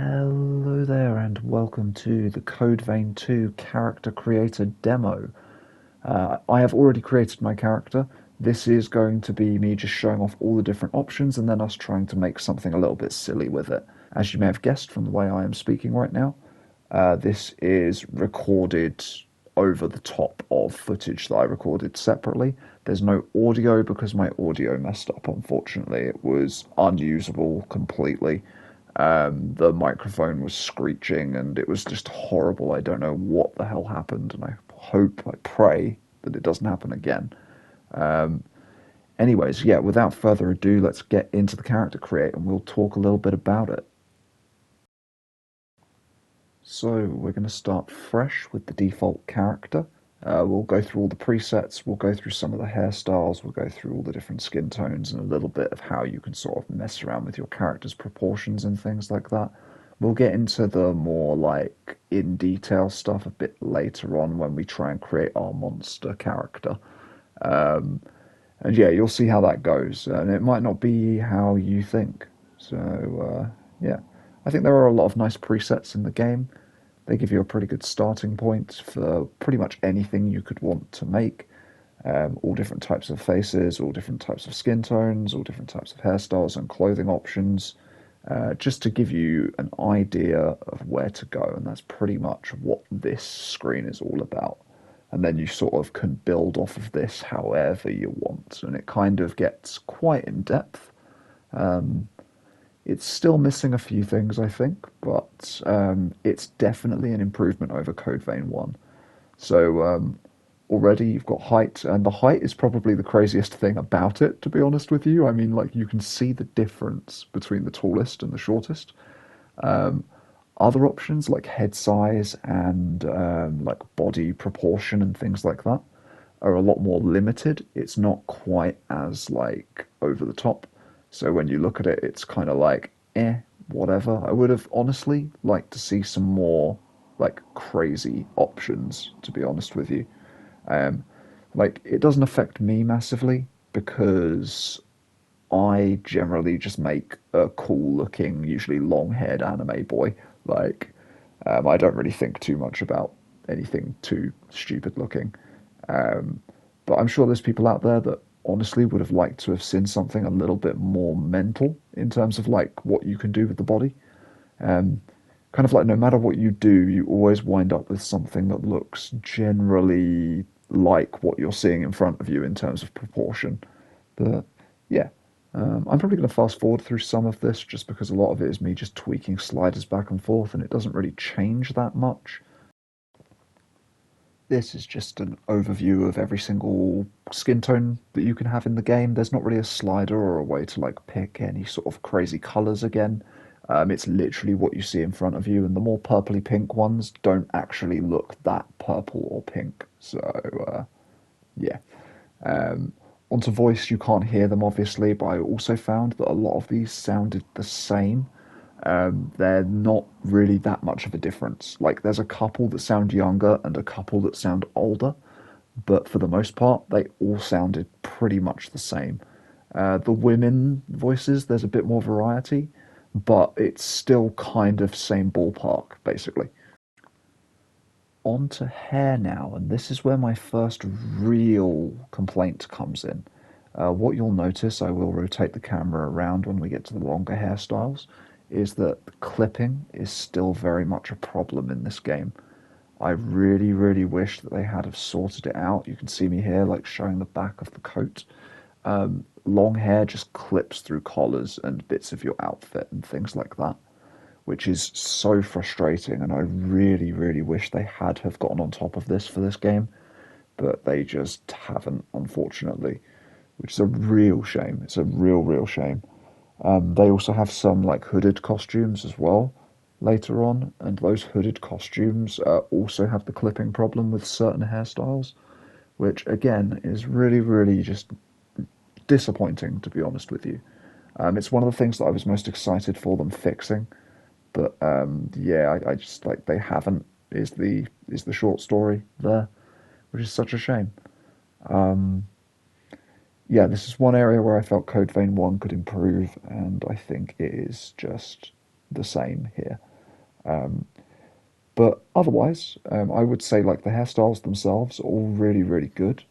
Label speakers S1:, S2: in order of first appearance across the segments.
S1: Hello there, and welcome to the Code Vein 2 character creator demo. I have already created my character. This is going to be me just showing off all the different options and then us trying to make something a little bit silly with it. As you may have guessed from the way I am speaking right now, this is recorded over the top of footage that I recorded separately. There's no audio because my audio messed up, unfortunately. It was unusable completely. The microphone was screeching and it was just horrible. I don't know what the hell happened, and I pray that it doesn't happen again. Anyways, yeah, without further ado, let's get into the character create and we'll talk a little bit about it. So we're going to start fresh with the default character. We'll go through all the presets, we'll go through some of the hairstyles, we'll go through all the different skin tones and a little bit of how you can sort of mess around with your character's proportions and things like that. We'll get into the more like in detail stuff a bit later on when we try and create our monster character. And yeah, you'll see how that goes. And it might not be how you think. Yeah, I think there are a lot of nice presets in the game. They give you a pretty good starting point for pretty much anything you could want to make. All different types of faces, all different types of skin tones, all different types of hairstyles and clothing options, just to give you an idea of where to go. And that's pretty much what this screen is all about. And then you sort of can build off of this however you want. And it kind of gets quite in depth. It's still missing a few things, I think, but it's definitely an improvement over Code Vein 1. So already you've got height, and the height is probably the craziest thing about it, to be honest with you. I mean, like, you can see the difference between the tallest and the shortest. Other options like head size and like body proportion and things like that are a lot more limited. It's not quite as like over the top. So when you look at it, it's kind of like, whatever. I would have honestly liked to see some more like crazy options, to be honest with you. Um, like it doesn't affect me massively because I generally just make a cool looking, usually long haired anime boy. Like, I don't really think too much about anything too stupid looking. Um, but I'm sure there's people out there that honestly would have liked to have seen something a little bit more mental in terms of like what you can do with the body. Um, Kind of like no matter what you do, you always wind up with something that looks generally like what you're seeing in front of you in terms of proportion. But yeah, I'm probably going to fast forward through some of this just because a lot of it is me just tweaking sliders back and forth and it doesn't really change that much. This is just an overview of every single skin tone that you can have in the game. There's not really a slider or a way to like pick any sort of crazy colors again. It's literally what you see in front of you, and the more purpley pink ones don't actually look that purple or pink. Yeah. Um, Onto voice, you can't hear them obviously, but I also found that a lot of these sounded the same. They're not really that much of a difference. Like, there's a couple that sound younger and a couple that sound older, but for the most part, they all sounded pretty much the same. The women voices, there's a bit more variety, but it's still kind of same ballpark, basically. On to hair now, and this is where my first real complaint comes in. What you'll notice, I will rotate the camera around when we get to the longer hairstyles, is that the clipping is still very much a problem in this game. I really, really wish that they had have sorted it out. You can see me here, like showing the back of the coat. Long hair just clips through collars and bits of your outfit and things like that, which is so frustrating. And I really, really wish they had have gotten on top of this for this game, but they just haven't, unfortunately, which is a real shame. It's a real, real shame. They also have some like hooded costumes as well later on, and those hooded costumes also have the clipping problem with certain hairstyles, which again is really, really just disappointing, to be honest with you. It's one of the things that I was most excited for them fixing, but yeah, I just like they haven't is the short story there, which is such a shame. Yeah, this is one area where I felt Code Vein 1 could improve, and I think it is just the same here. But otherwise, I would say like the hairstyles themselves are all really, really good.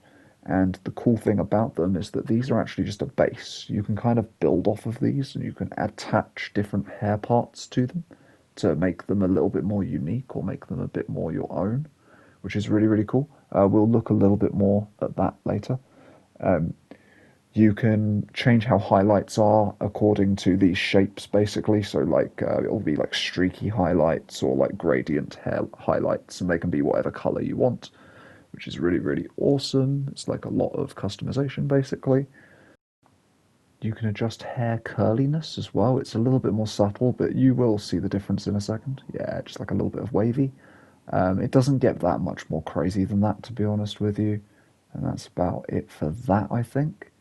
S1: And the cool thing about them is that these are actually just a base. You can kind of build off of these and you can attach different hair parts to them to make them a little bit more unique or make them a bit more your own, which is really, really cool. We'll look a little bit more at that later. You can change how highlights are according to these shapes, basically. So, like, it'll be like streaky highlights or like gradient hair highlights, and they can be whatever color you want, which is really, really awesome. It's like a lot of customization, basically. You can adjust hair curliness as well. It's a little bit more subtle, but you will see the difference in a second. Yeah, just like a little bit of wavy. It doesn't get that much more crazy than that, to be honest with you. And that's about it for that, I think.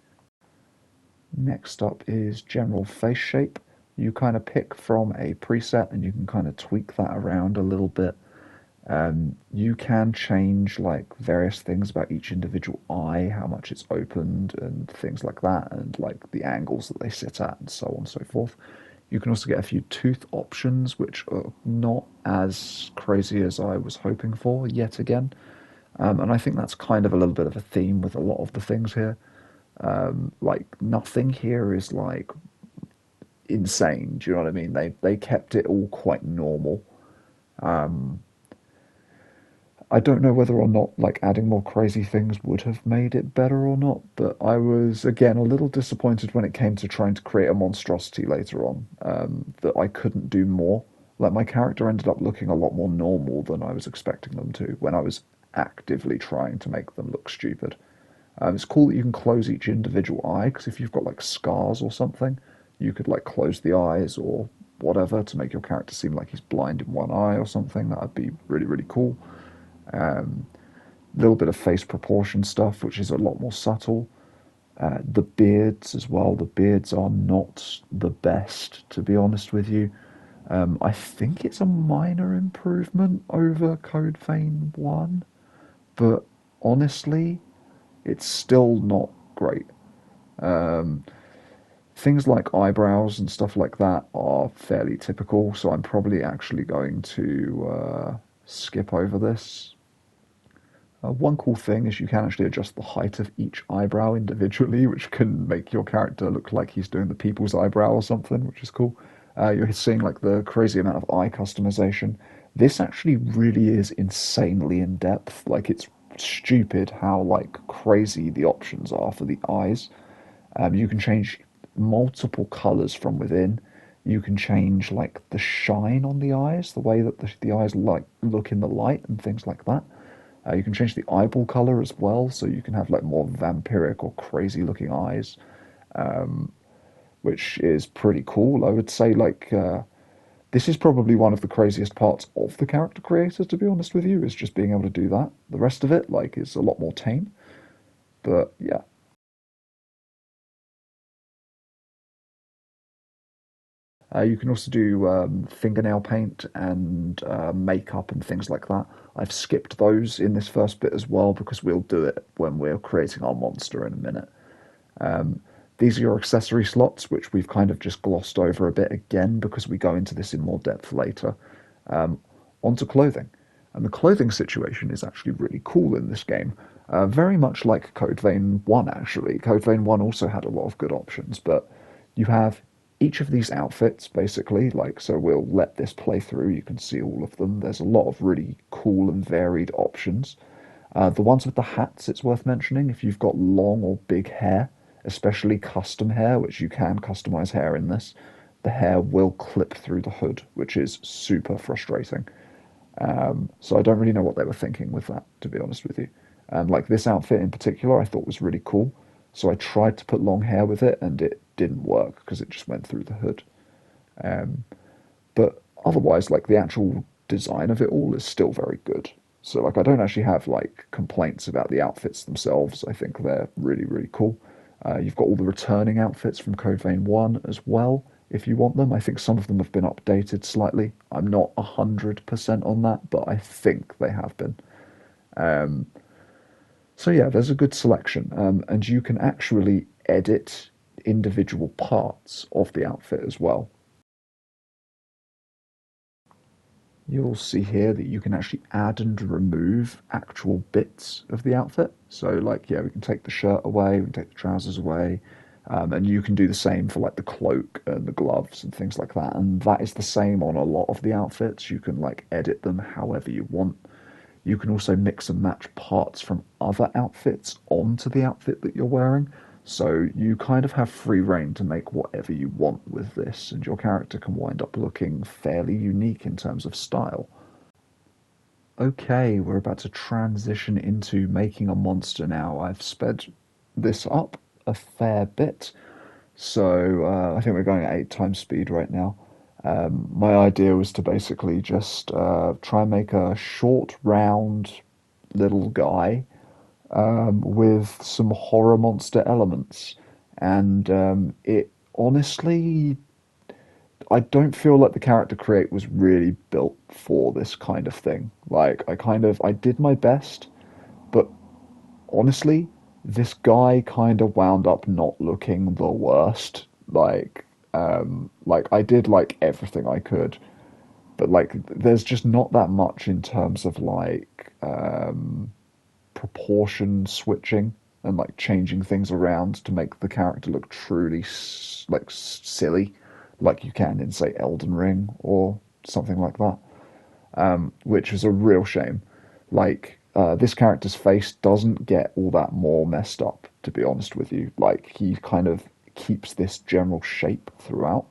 S1: Next up is general face shape. You kind of pick from a preset and you can kind of tweak that around a little bit. You can change like various things about each individual eye, how much it's opened and things like that, and like the angles that they sit at and so on and so forth. You can also get a few tooth options, which are not as crazy as I was hoping for yet again. And I think that's kind of a little bit of a theme with a lot of the things here. Like nothing here is like insane. Do you know what I mean? They kept it all quite normal. I don't know whether or not like adding more crazy things would have made it better or not, but I was again a little disappointed when it came to trying to create a monstrosity later on. That I couldn't do more. Like my character ended up looking a lot more normal than I was expecting them to when I was actively trying to make them look stupid. It's cool that you can close each individual eye because if you've got like scars or something, you could like close the eyes or whatever to make your character seem like he's blind in one eye or something. That would be really, really cool. A little bit of face proportion stuff, which is a lot more subtle. The beards as well. The beards are not the best, to be honest with you. I think it's a minor improvement over Code Vein 1, but honestly, it's still not great. Things like eyebrows and stuff like that are fairly typical, so I'm probably actually going to skip over this. One cool thing is you can actually adjust the height of each eyebrow individually, which can make your character look like he's doing the people's eyebrow or something, which is cool. You're seeing like the crazy amount of eye customization. This actually really is insanely in depth. Like it's stupid how like crazy the options are for the eyes. You can change multiple colors from within. You can change like the shine on the eyes, the way that the eyes like look in the light and things like that. You can change the eyeball color as well, so you can have like more vampiric or crazy looking eyes, which is pretty cool. I would say like this is probably one of the craziest parts of the character creator, to be honest with you, is just being able to do that. The rest of it like is a lot more tame, but yeah. You can also do fingernail paint and makeup and things like that. I've skipped those in this first bit as well because we'll do it when we're creating our monster in a minute. These are your accessory slots, which we've kind of just glossed over a bit again because we go into this in more depth later. Onto clothing. And the clothing situation is actually really cool in this game. Very much like Code Vein 1, actually. Code Vein 1 also had a lot of good options, but you have each of these outfits, basically. Like, so we'll let this play through. You can see all of them. There's a lot of really cool and varied options. The ones with the hats, it's worth mentioning. If you've got long or big hair, especially custom hair, which you can customize hair in this, the hair will clip through the hood, which is super frustrating. So I don't really know what they were thinking with that, to be honest with you. And like this outfit in particular, I thought was really cool. So I tried to put long hair with it, and it didn't work because it just went through the hood. But otherwise, like the actual design of it all is still very good. So like I don't actually have like complaints about the outfits themselves. I think they're really, really cool. You've got all the returning outfits from Code Vein 1 as well, if you want them. I think some of them have been updated slightly. I'm not 100% on that, but I think they have been. So yeah, there's a good selection, and you can actually edit individual parts of the outfit as well. You'll see here that you can actually add and remove actual bits of the outfit. So, like, yeah, we can take the shirt away, we can take the trousers away, and you can do the same for like the cloak and the gloves and things like that. And that is the same on a lot of the outfits. You can like edit them however you want. You can also mix and match parts from other outfits onto the outfit that you're wearing. So you kind of have free reign to make whatever you want with this, and your character can wind up looking fairly unique in terms of style. Okay, we're about to transition into making a monster now. I've sped this up a fair bit, so I think we're going at 8 times speed right now. My idea was to basically just try and make a short, round little guy with some horror monster elements. And it honestly, I don't feel like the character create was really built for this kind of thing. Like, I did my best, but honestly, this guy kind of wound up not looking the worst. Like I did like everything I could, but like there's just not that much in terms of like proportion switching and like changing things around to make the character look truly silly, like you can in say Elden Ring or something like that, which is a real shame. Like this character's face doesn't get all that more messed up, to be honest with you. Like he kind of keeps this general shape throughout.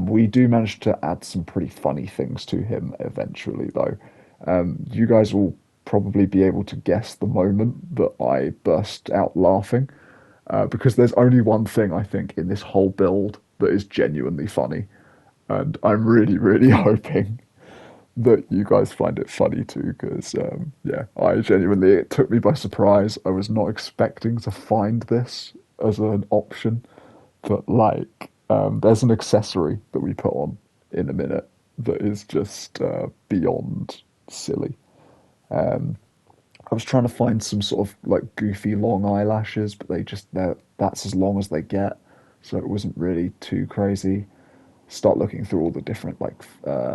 S1: We do manage to add some pretty funny things to him eventually, though. You guys will probably be able to guess the moment that I burst out laughing, because there's only one thing I think in this whole build that is genuinely funny, and I'm really, really hoping that you guys find it funny too, because yeah, I genuinely, it took me by surprise. I was not expecting to find this as an option, but like, there's an accessory that we put on in a minute that is just beyond silly. I was trying to find some sort of like goofy long eyelashes, but that's as long as they get, so it wasn't really too crazy. Start looking through all the different like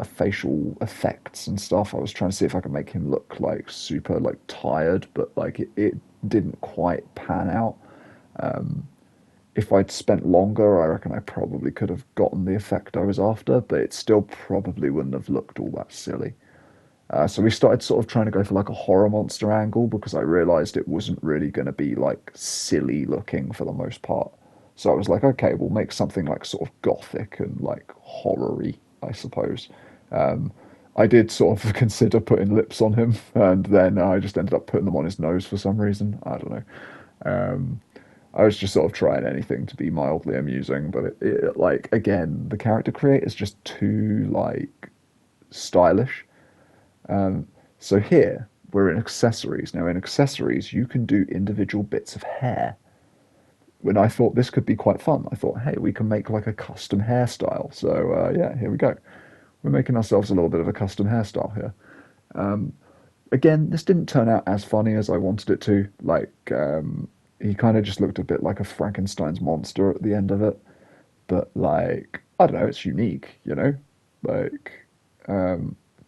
S1: facial effects and stuff. I was trying to see if I could make him look like super like tired, but like it didn't quite pan out. If I'd spent longer, I reckon I probably could have gotten the effect I was after, but it still probably wouldn't have looked all that silly. So we started sort of trying to go for like a horror monster angle because I realized it wasn't really going to be like silly looking for the most part. So I was like, okay, we'll make something like sort of gothic and like horror-y, I suppose. I did sort of consider putting lips on him, and then I just ended up putting them on his nose for some reason. I don't know. I was just sort of trying anything to be mildly amusing, but like again, the character create is just too like stylish. So here we're in accessories. Now in accessories, you can do individual bits of hair. When I thought this could be quite fun, I thought, hey, we can make like a custom hairstyle. So yeah, here we go. We're making ourselves a little bit of a custom hairstyle here. Again, this didn't turn out as funny as I wanted it to. Like, he kind of just looked a bit like a Frankenstein's monster at the end of it. But like, I don't know, it's unique, you know? Like,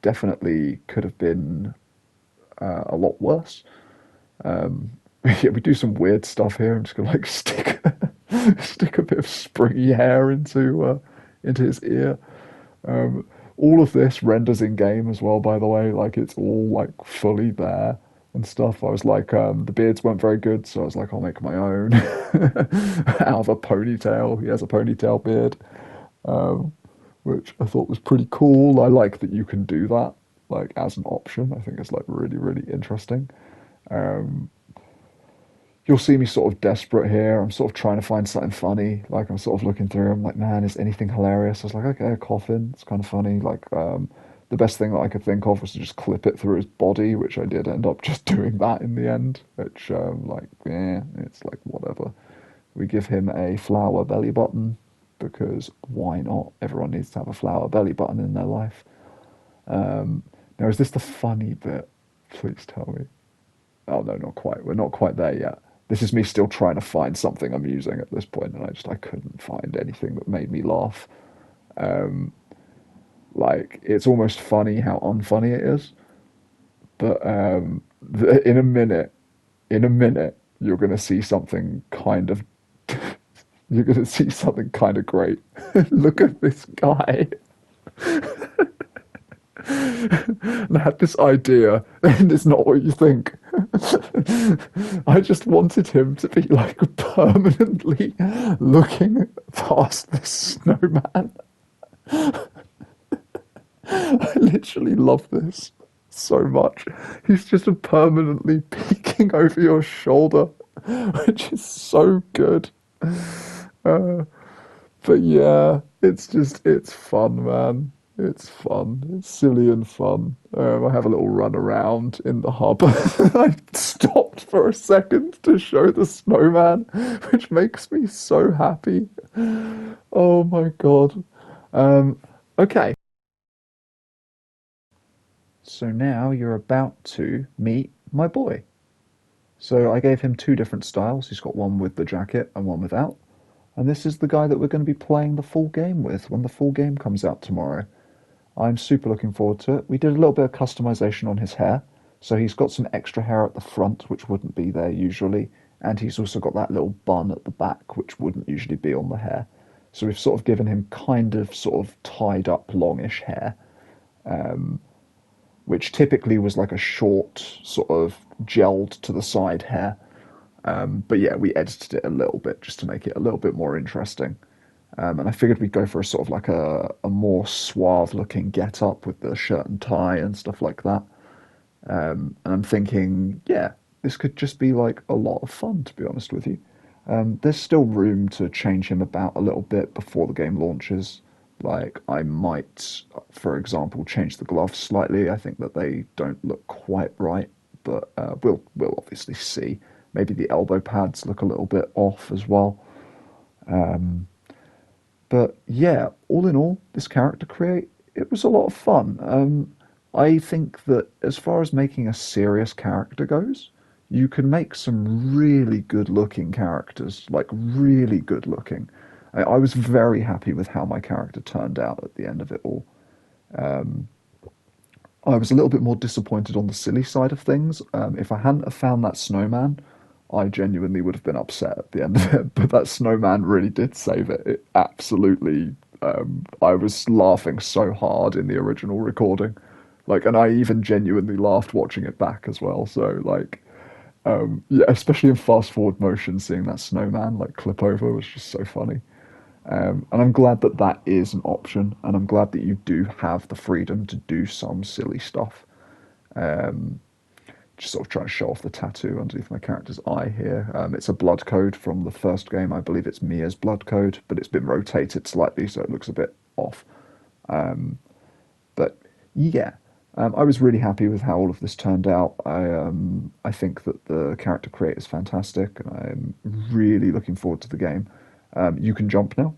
S1: definitely could have been a lot worse. Yeah, we do some weird stuff here. I'm just gonna like stick a bit of springy hair into his ear. All of this renders in game as well, by the way. Like it's all like fully there and stuff. I was like, the beards weren't very good, so I was like, I'll make my own out of a ponytail. He has a ponytail beard, which I thought was pretty cool. I like that you can do that like as an option. I think it's like really, really interesting. You'll see me sort of desperate here. I'm sort of trying to find something funny. Like I'm sort of looking through. I'm like, man, is anything hilarious? I was like, okay, a coffin. It's kind of funny. Like, the best thing that I could think of was to just clip it through his body, which I did end up just doing that in the end. Which, like, yeah, it's like whatever. We give him a flower belly button because why not? Everyone needs to have a flower belly button in their life. Now, is this the funny bit? Please tell me. Oh no, not quite. We're not quite there yet. This is me still trying to find something amusing at this point, and I couldn't find anything that made me laugh. Like it's almost funny how unfunny it is. But in a minute, you're gonna see something kind of you're gonna see something kind of great. Look at this guy. And I had this idea, and it's not what you think. I just wanted him to be like permanently looking past this snowman. I literally love this so much. He's just permanently peeking over your shoulder, which is so good. Uh, but yeah, it's fun, man. It's fun. It's silly and fun. I have a little run around in the hub. I stopped for a second to show the snowman, which makes me so happy. Oh my God. Okay. So now you're about to meet my boy. So I gave him two different styles. He's got one with the jacket and one without. And this is the guy that we're going to be playing the full game with when the full game comes out tomorrow. I'm super looking forward to it. We did a little bit of customization on his hair. So he's got some extra hair at the front, which wouldn't be there usually. And he's also got that little bun at the back, which wouldn't usually be on the hair. So we've sort of given him kind of sort of tied up longish hair, which typically was like a short, sort of gelled to the side hair. But yeah, we edited it a little bit just to make it a little bit more interesting. And I figured we'd go for a sort of like a more suave looking get up with the shirt and tie and stuff like that. And I'm thinking, yeah, this could just be like a lot of fun, to be honest with you. There's still room to change him about a little bit before the game launches. Like, I might, for example, change the gloves slightly. I think that they don't look quite right, but we'll obviously see. Maybe the elbow pads look a little bit off as well. But yeah, all in all, this character create, it was a lot of fun. I think that as far as making a serious character goes, you can make some really good looking characters, like really good looking. I was very happy with how my character turned out at the end of it all. I was a little bit more disappointed on the silly side of things. If I hadn't have found that snowman, I genuinely would have been upset at the end of it. But that snowman really did save it. It absolutely. I was laughing so hard in the original recording, like, and I even genuinely laughed watching it back as well. So, like, yeah, especially in fast forward motion, seeing that snowman like clip over was just so funny. And I'm glad that that is an option, and I'm glad that you do have the freedom to do some silly stuff. Just sort of trying to show off the tattoo underneath my character's eye here. It's a blood code from the first game. I believe it's Mia's blood code, but it's been rotated slightly, so it looks a bit off. But yeah, I was really happy with how all of this turned out. I think that the character creator is fantastic, and I'm really looking forward to the game. You can jump now.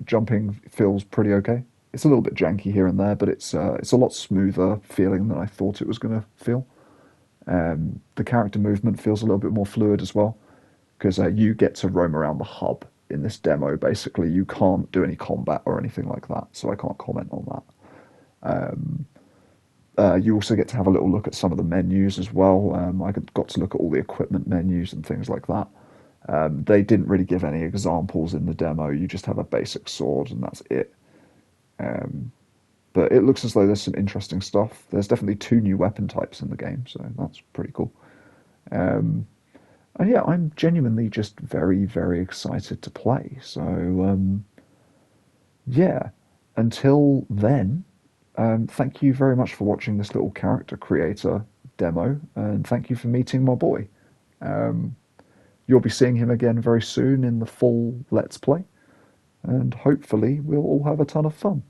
S1: Jumping feels pretty okay. It's a little bit janky here and there, but it's a lot smoother feeling than I thought it was going to feel. The character movement feels a little bit more fluid as well, because you get to roam around the hub in this demo. Basically, you can't do any combat or anything like that, so I can't comment on that. You also get to have a little look at some of the menus as well. I got to look at all the equipment menus and things like that. They didn't really give any examples in the demo. You just have a basic sword and that's it. But it looks as though there's some interesting stuff. There's definitely two new weapon types in the game, so that's pretty cool. And yeah, I'm genuinely just very, very excited to play. So yeah, until then, thank you very much for watching this little character creator demo, and thank you for meeting my boy. You'll be seeing him again very soon in the full Let's Play, and hopefully we'll all have a ton of fun.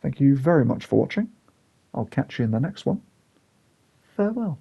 S1: Thank you very much for watching. I'll catch you in the next one. Farewell.